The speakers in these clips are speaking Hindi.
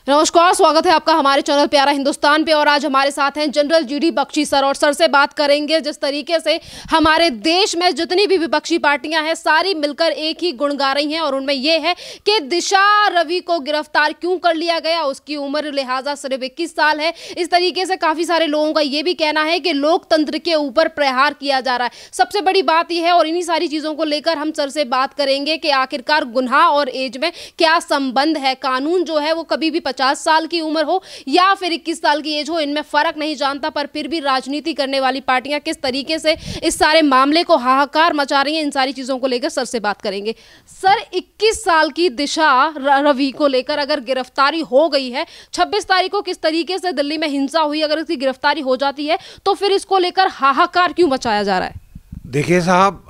नमस्कार, स्वागत है आपका हमारे चैनल प्यारा हिंदुस्तान पे। और आज हमारे साथ हैं जनरल जीडी बख्शी सर, और सर से बात करेंगे जिस तरीके से हमारे देश में जितनी भी विपक्षी पार्टियां हैं सारी मिलकर एक ही गुण गा रही हैं, और उनमें यह है कि दिशा रवि को गिरफ्तार क्यों कर लिया गया, उसकी उम्र लिहाजा सिर्फ 21 साल है। इस तरीके से काफी सारे लोगों का यह भी कहना है कि लोकतंत्र के ऊपर प्रहार किया जा रहा है। सबसे बड़ी बात यह है, और इन्हीं सारी चीजों को लेकर हम सर से बात करेंगे कि आखिरकार गुनाह और एज में क्या संबंध है। कानून जो है वो कभी भी 50 साल की उम्र हो या फिर 21 साल की एज हो, इनमें फर्क नहीं जानता, पर फिर भी राजनीति करने वाली पार्टियां किस तरीके से इस सारे मामले को हाहाकार मचा रही हैं, इन सारी चीजों को लेकर सर से बात करेंगे। सर, 21 साल की दिशा रवि को लेकर अगर गिरफ्तारी हो गई है, 26 तारीख को किस तरीके से दिल्ली में हिंसा हुई, अगर इसकी गिरफ्तारी हो जाती है तो फिर इसको लेकर हाहाकार क्यों मचाया जा रहा है? देखिए साहब,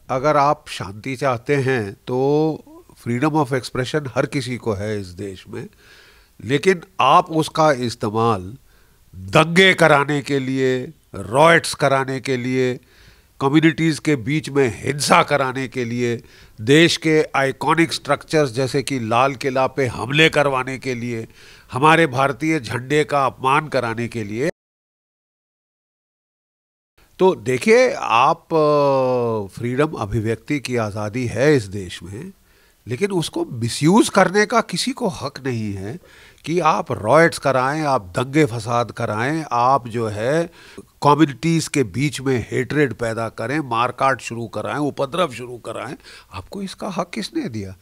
अगर आप शांति चाहते हैं तो फ्रीडम ऑफ एक्सप्रेशन हर किसी को है इस देश में, लेकिन आप उसका इस्तेमाल दंगे कराने के लिए, रॉयट्स कराने के लिए, कम्युनिटीज़ के बीच में हिंसा कराने के लिए, देश के आइकॉनिक स्ट्रक्चर्स जैसे कि लाल किला पे हमले करवाने के लिए, हमारे भारतीय झंडे का अपमान कराने के लिए। तो देखिए, आप फ्रीडम अभिव्यक्ति की आज़ादी है इस देश में, लेकिन उसको मिसयूज़ करने का किसी को हक नहीं है कि आप रॉयट्स कराएं, आप दंगे फसाद कराएं, आप जो है कम्युनिटीज़ के बीच में हेट्रेड पैदा करें, मारकाट शुरू कराएं, उपद्रव शुरू कराएं। आपको इसका हक किसने दिया?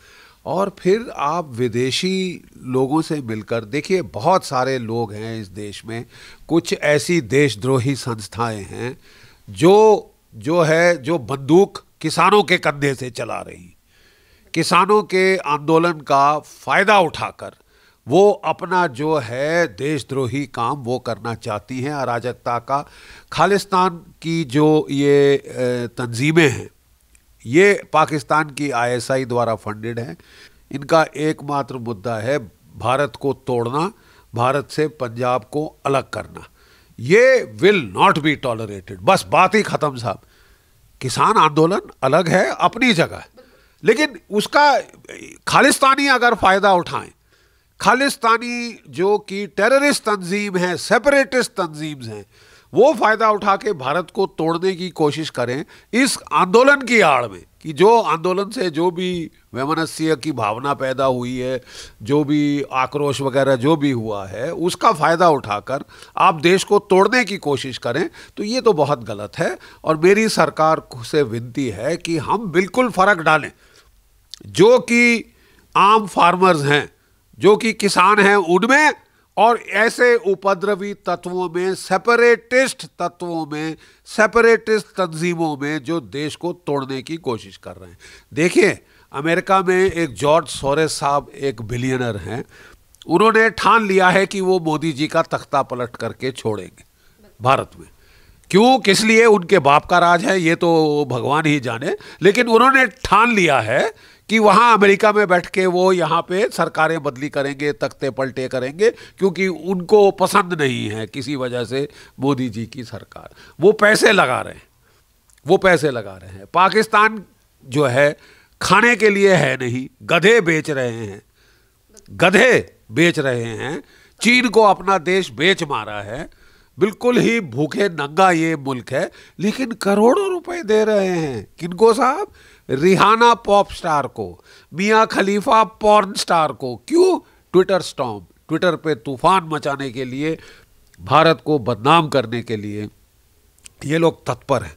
और फिर आप विदेशी लोगों से मिलकर देखिए, बहुत सारे लोग हैं इस देश में, कुछ ऐसी देशद्रोही संस्थाएं हैं जो बंदूक किसानों के कंधे से चला रही, किसानों के आंदोलन का फ़ायदा उठाकर वो अपना जो है देशद्रोही काम वो करना चाहती हैं। अराजकता का, खालिस्तान की जो ये तंजीमें हैं, ये पाकिस्तान की ISI द्वारा फंडेड हैं। इनका एकमात्र मुद्दा है भारत को तोड़ना, भारत से पंजाब को अलग करना। ये विल नॉट बी टॉलरेटेड। बस बात ही ख़त्म साहब। किसान आंदोलन अलग है अपनी जगह, लेकिन उसका खालिस्तानी अगर फ़ायदा उठाएं, खालिस्तानी जो कि टेररिस्ट तंजीम है, सेपरेटिस्ट तंजीम्स हैं, वो फ़ायदा उठा के भारत को तोड़ने की कोशिश करें इस आंदोलन की आड़ में, कि जो आंदोलन से जो भी वैमनस्य की भावना पैदा हुई है, जो भी आक्रोश वगैरह जो भी हुआ है, उसका फ़ायदा उठाकर आप देश को तोड़ने की कोशिश करें, तो ये तो बहुत गलत है। और मेरी सरकार से विनती है कि हम बिल्कुल फ़र्क डालें। जो कि आम फार्मर्स हैं, जो कि किसान हैं, उनमें, और ऐसे उपद्रवी तत्वों में, सेपरेटिस्ट तत्वों में, सेपरेटिस्ट तंजीमों में जो देश को तोड़ने की कोशिश कर रहे हैं। देखिए, अमेरिका में एक जॉर्ज सोरेस साहब एक बिलियनर हैं, उन्होंने ठान लिया है कि वो मोदी जी का तख्ता पलट करके छोड़ेंगे भारत में। क्यों, किस लिए, उनके बाप का राज है, ये तो भगवान ही जाने, लेकिन उन्होंने ठान लिया है कि वहाँ अमेरिका में बैठ के वो यहाँ पे सरकारें बदली करेंगे, तख्ते पलटे करेंगे, क्योंकि उनको पसंद नहीं है किसी वजह से मोदी जी की सरकार। वो पैसे लगा रहे हैं, वो पैसे लगा रहे हैं। पाकिस्तान जो है खाने के लिए है नहीं, गधे बेच रहे हैं, गधे बेच रहे हैं। चीन को अपना देश बेच मारा है, बिल्कुल ही भूखे नंगा ये मुल्क है, लेकिन करोड़ों रुपए दे रहे हैं। किनको साहब? रिहाना पॉप स्टार को, मियाँ खलीफा पॉर्न स्टार को। क्यों? ट्विटर स्टॉर्म, ट्विटर पे तूफान मचाने के लिए, भारत को बदनाम करने के लिए ये लोग तत्पर हैं।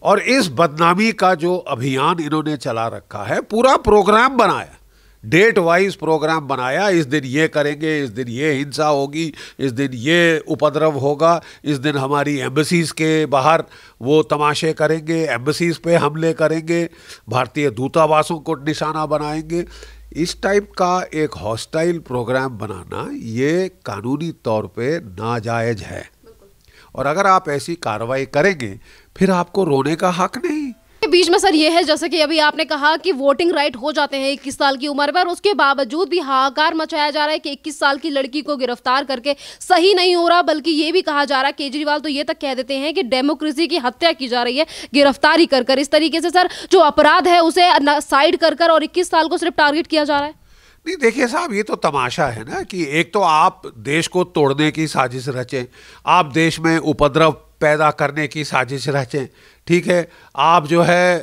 और इस बदनामी का जो अभियान इन्होंने चला रखा है, पूरा प्रोग्राम बनाया, डेट वाइज प्रोग्राम बनाया। इस दिन ये करेंगे, इस दिन ये हिंसा होगी, इस दिन ये उपद्रव होगा, इस दिन हमारी एम्बसीज़ के बाहर वो तमाशे करेंगे, एम्बसीज़ पे हमले करेंगे, भारतीय दूतावासों को निशाना बनाएंगे। इस टाइप का एक हॉस्टाइल प्रोग्राम बनाना ये कानूनी तौर पे नाजायज़ है, और अगर आप ऐसी कार्रवाई करेंगे फिर आपको रोने का हक नहीं। बीच में सर ये है, जैसे कि अभी आपने कहा कि वोटिंग राइट हो जाते हैं 21 साल की उम्र पर, उसके बावजूद भी हाहाकार मचाया जा रहा है कि 21 साल की लड़की को गिरफ्तार करके सही नहीं हो रहा, बल्कि ये भी कहा जा रहा है, केजरीवाल तो ये तक कह देते हैं कि डेमोक्रेसी की हत्या की जा रही है गिरफ्तारी कर। इस तरीके से सर जो अपराध है उसे साइड कर और 21 साल को सिर्फ टारगेट किया जा रहा है। नहीं देखिए साहब, ये तो तमाशा है ना कि एक तो आप देश को तोड़ने की साजिश रचें, आप देश में उपद्रव पैदा करने की साजिश रचें, ठीक है, आप जो है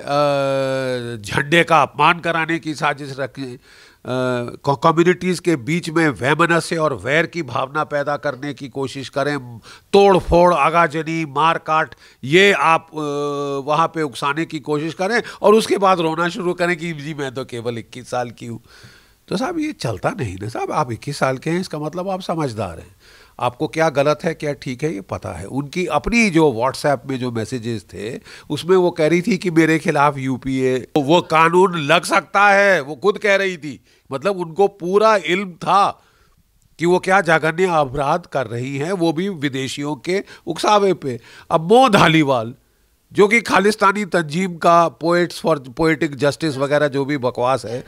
झंडे का अपमान कराने की साजिश रखें, कम्युनिटीज़ के बीच में वैमनस्य और वैर की भावना पैदा करने की कोशिश करें, तोड़ फोड़, आगाजनी, मार काट, ये आप वहाँ पे उकसाने की कोशिश करें और उसके बाद रोना शुरू करें कि जी मैं तो केवल 21 साल की हूँ। तो साहब ये चलता नहीं ना साहब, आप 21 साल के हैं इसका मतलब आप समझदार हैं, आपको क्या गलत है क्या ठीक है ये पता है। उनकी अपनी जो व्हाट्सएप में जो मैसेजेस थे उसमें वो कह रही थी कि मेरे खिलाफ यूपीए वो कानून लग सकता है, वो खुद कह रही थी, मतलब उनको पूरा इल्म था कि वो क्या जघन्य अपराध कर रही हैं, वो भी विदेशियों के उकसावे पे। अब मोह धालीवाल जो कि खालिस्तानी तंजीम का पोएट्स फॉर पोएटिक जस्टिस वगैरह जो भी बकवास है,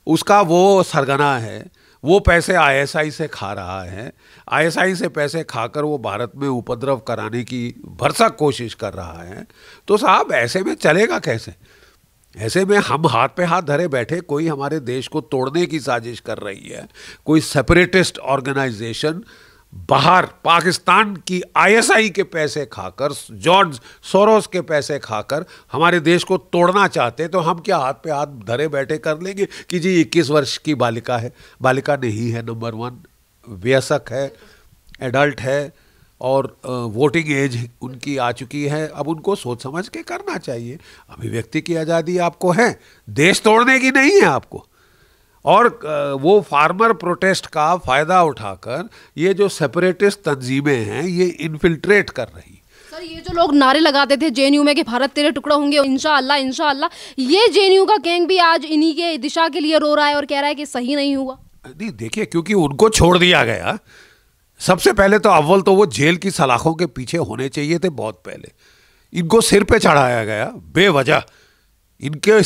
उसका वो सरगना है, वो पैसे आईएसआई से खा रहा है, आईएसआई से पैसे खाकर वो भारत में उपद्रव कराने की भरसक कोशिश कर रहा है। तो साहब ऐसे में चलेगा कैसे? ऐसे में हम हाथ पे हाथ धरे बैठे, कोई हमारे देश को तोड़ने की साजिश कर रही है, कोई सेपरेटिस्ट ऑर्गेनाइजेशन बाहर पाकिस्तान की आईएसआई के पैसे खाकर, जॉर्ज सोरोस के पैसे खाकर हमारे देश को तोड़ना चाहते, तो हम क्या हाथ पे हाथ धरे बैठे कर लेंगे कि जी 21 वर्ष की बालिका है? बालिका नहीं है, नंबर 1 वयस्क है, एडल्ट है और वोटिंग एज उनकी आ चुकी है। अब उनको सोच समझ के करना चाहिए, अभिव्यक्ति की आज़ादी आपको है, देश तोड़ने की नहीं है आपको। और वो फार्मर प्रोटेस्ट का फ़ायदा उठाकर ये जो सेपरेटिस्ट तंजीमें हैं ये इन्फिल्ट्रेट कर रही। सर ये जो लोग नारे लगाते थे जेएनयू में कि भारत तेरे टुकड़ा होंगे इंशाअल्लाह इंशाअल्लाह, ये जेएनयू का गैंग भी आज इन्हीं के दिशा के लिए रो रहा है और कह रहा है कि सही नहीं हुआ। नहीं देखिए, क्योंकि उनको छोड़ दिया गया। सबसे पहले तो अव्वल तो वो जेल की सलाखों के पीछे होने चाहिए थे बहुत पहले, इनको सिर पे चढ़ाया गया बेवजह। इनके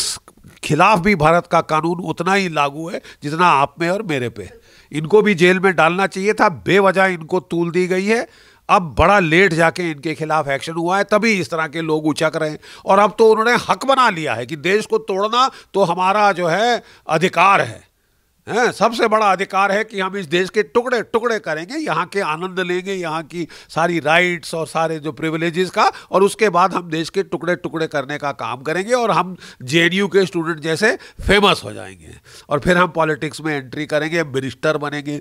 खिलाफ भी भारत का कानून उतना ही लागू है जितना आप में और मेरे पे। इनको भी जेल में डालना चाहिए था, बेवजह इनको तूल दी गई है। अब बड़ा लेट जाके इनके खिलाफ एक्शन हुआ है, तभी इस तरह के लोग उचक रहे हैं। और अब तो उन्होंने हक बना लिया है कि देश को तोड़ना तो हमारा जो है अधिकार है, सबसे बड़ा अधिकार है कि हम इस देश के टुकड़े टुकड़े करेंगे, यहाँ के आनंद लेंगे, यहाँ की सारी राइट्स और सारे जो प्रिविलेजेस का, और उसके बाद हम देश के टुकड़े टुकड़े करने का काम करेंगे और हम जेएनयू के स्टूडेंट जैसे फेमस हो जाएंगे और फिर हम पॉलिटिक्स में एंट्री करेंगे, मिनिस्टर बनेंगे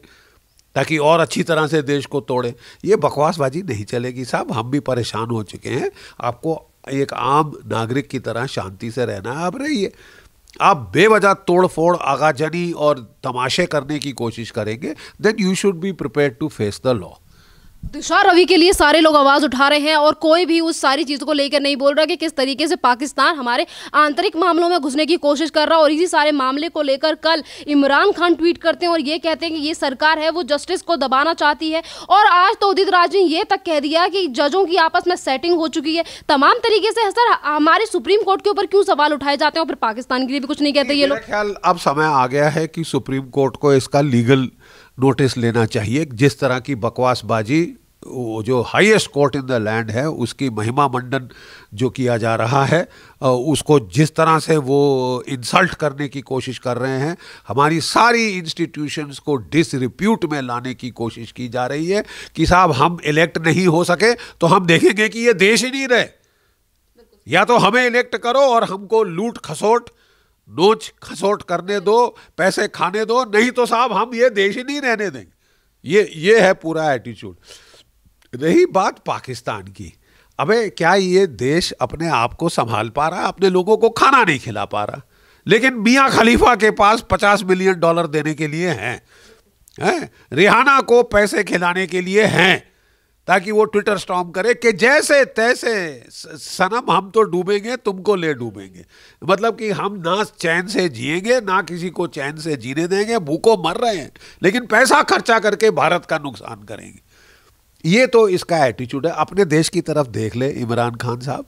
ताकि और अच्छी तरह से देश को तोड़े। ये बकवासबाजी नहीं चलेगी साहब, हम भी परेशान हो चुके हैं। आपको एक आम नागरिक की तरह शांति से रहना है, आप रहिए। आप बेवजह तोड़ फोड़, आगाजनी और तमाशे करने की कोशिश करेंगे, then you should be prepared to face the law. Disha Ravi के लिए सारे लोग आवाज उठा रहे हैं और कोई भी उस सारी चीजों को लेकर नहीं बोल रहा कि किस तरीके से पाकिस्तान हमारे आंतरिक मामलों में घुसने की कोशिश कर रहा है। और इसी सारे मामले को लेकर कल इमरान खान ट्वीट करते हैं और ये कहते हैं कि ये सरकार है वो जस्टिस को दबाना चाहती है। और आज तो उदित राज ने ये तक कह दिया कि जजों की आपस में सेटिंग हो चुकी है। तमाम तरीके से सर हमारे सुप्रीम कोर्ट के ऊपर क्यों सवाल उठाए जाते हैं और फिर पाकिस्तान के लिए भी कुछ नहीं कहते ये लोग। ख्याल अब समय आ गया है कि सुप्रीम कोर्ट को इसका लीगल नोटिस लेना चाहिए। जिस तरह की बकवासबाजी जो highest court in the land है उसकी महिमा मंडन जो किया जा रहा है, उसको जिस तरह से वो इंसल्ट करने की कोशिश कर रहे हैं, हमारी सारी इंस्टीट्यूशंस को डिसरिप्यूट में लाने की कोशिश की जा रही है कि साहब हम इलेक्ट नहीं हो सके तो हम देखेंगे कि ये देश ही नहीं रहे, या तो हमें इलेक्ट करो और हमको लूट खसोट नोच खसोट करने दो, पैसे खाने दो, नहीं तो साहब हम ये देश ही नहीं रहने देंगे। ये है पूरा एटीट्यूड। रही बात पाकिस्तान की, अबे क्या ये देश अपने आप को संभाल पा रहा है? अपने लोगों को खाना नहीं खिला पा रहा, लेकिन मियां खलीफा के पास $50 मिलियन देने के लिए हैं, रिहाना को पैसे खिलाने के लिए हैं ताकि वो ट्विटर स्टॉर्म करे कि जैसे तैसे सनम हम तो डूबेंगे तुमको ले डूबेंगे। मतलब कि हम ना चैन से जिएंगे ना किसी को चैन से जीने देंगे, भूखों मर रहे हैं लेकिन पैसा खर्चा करके भारत का नुकसान करेंगे। ये तो इसका एटीट्यूड है। अपने देश की तरफ देख ले इमरान खान साहब,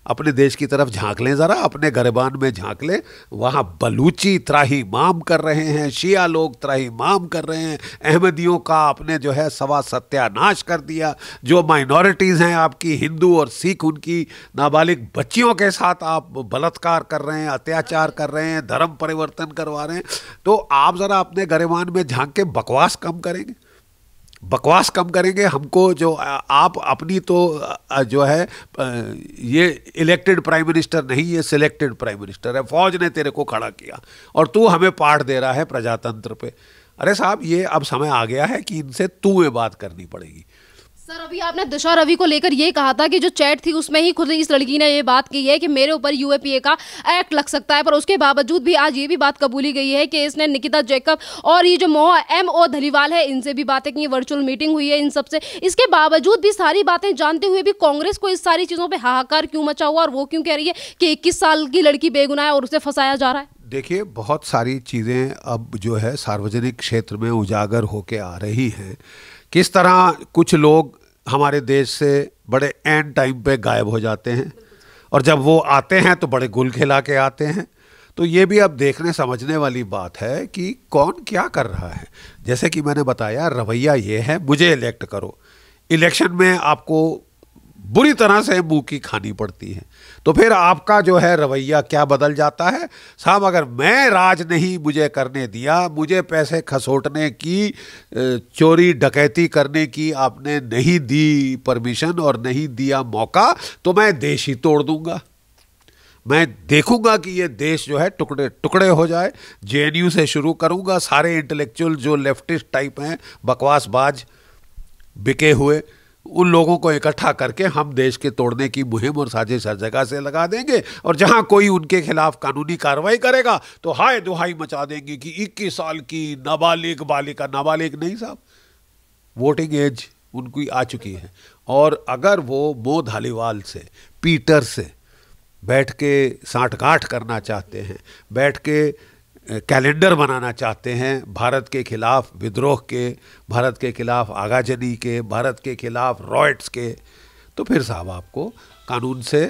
अपने देश की तरफ झांक लें, ज़रा अपने गिरबान में झांक लें। वहाँ बलूची त्राहिमाम कर रहे हैं, शिया लोग त्राहिमाम कर रहे हैं, अहमदियों का आपने जो है सवा सत्यानाश कर दिया। जो माइनॉरिटीज़ हैं आपकी, हिंदू और सिख, उनकी नाबालिग बच्चियों के साथ आप बलात्कार कर रहे हैं, अत्याचार कर रहे हैं, धर्म परिवर्तन करवा रहे हैं। तो आप ज़रा अपने गिरबान में झांक के बकवास कम करेंगे, बकवास कम करेंगे। हमको जो आप अपनी तो जो है ये इलेक्टेड प्राइम मिनिस्टर नहीं, ये सिलेक्टेड प्राइम मिनिस्टर है, फौज ने तेरे को खड़ा किया और तू हमें पाठ दे रहा है प्रजातंत्र पे। अरे साहब, ये अब समय आ गया है कि इनसे तू में बात करनी पड़ेगी। सर, अभी आपने दिशा रवि को लेकर ये कहा था कि जो चैट थी उसमें ही खुद इस लड़की ने ये बात की है कि मेरे ऊपर यूएपीए का एक्ट लग सकता है, पर उसके बावजूद भी आज ये भी बात कबूली गई है कि इसने निकिता जैकब और ये जो MO धलीवाल है इनसे भी बातें की, वर्चुअल मीटिंग हुई है इन सबसे। इसके बावजूद भी सारी बातें जानते हुए भी कांग्रेस को इस सारी चीज़ों पर हाहाकार क्यों मचा हुआ और वो क्यों कह रही है कि 21 साल की लड़की बेगुनाह है और उसे फंसाया जा रहा है? देखिए, बहुत सारी चीज़ें अब जो है सार्वजनिक क्षेत्र में उजागर होके आ रही हैं। किस तरह कुछ लोग हमारे देश से बड़े एंड टाइम पे गायब हो जाते हैं और जब वो आते हैं तो बड़े गुल खिला के आते हैं। तो ये भी अब देखने समझने वाली बात है कि कौन क्या कर रहा है। जैसे कि मैंने बताया, रवैया ये है, मुझे इलेक्ट करो। इलेक्शन में आपको बुरी तरह से मुंह की खानी पड़ती है, तो फिर आपका जो है रवैया क्या बदल जाता है। साहब, अगर मैं राज नहीं मुझे करने दिया, मुझे पैसे खसोटने की, चोरी डकैती करने की आपने नहीं दी परमिशन और नहीं दिया मौका, तो मैं देश ही तोड़ दूंगा। मैं देखूंगा कि ये देश जो है टुकड़े टुकड़े हो जाए। JNU से शुरू करूंगा, सारे इंटेलेक्चुअल जो लेफ्टिस्ट टाइप हैं, बकवासबाज, बिके हुए, उन लोगों को इकट्ठा करके हम देश के तोड़ने की मुहिम और साजिश हर जगह से लगा देंगे। और जहां कोई उनके खिलाफ कानूनी कार्रवाई करेगा तो हाय दुहाई मचा देंगे कि 21 साल की नाबालिग बालिका, नाबालिग नहीं साहब, वोटिंग एज उनकी आ चुकी है। और अगर वो मो धालीवाल से, पीटर से बैठ के साठगांठ करना चाहते हैं, बैठ के कैलेंडर बनाना चाहते हैं भारत के खिलाफ विद्रोह के, भारत के खिलाफ आगाजनी के, भारत के खिलाफ रॉयट्स के, तो फिर साहब आपको कानून से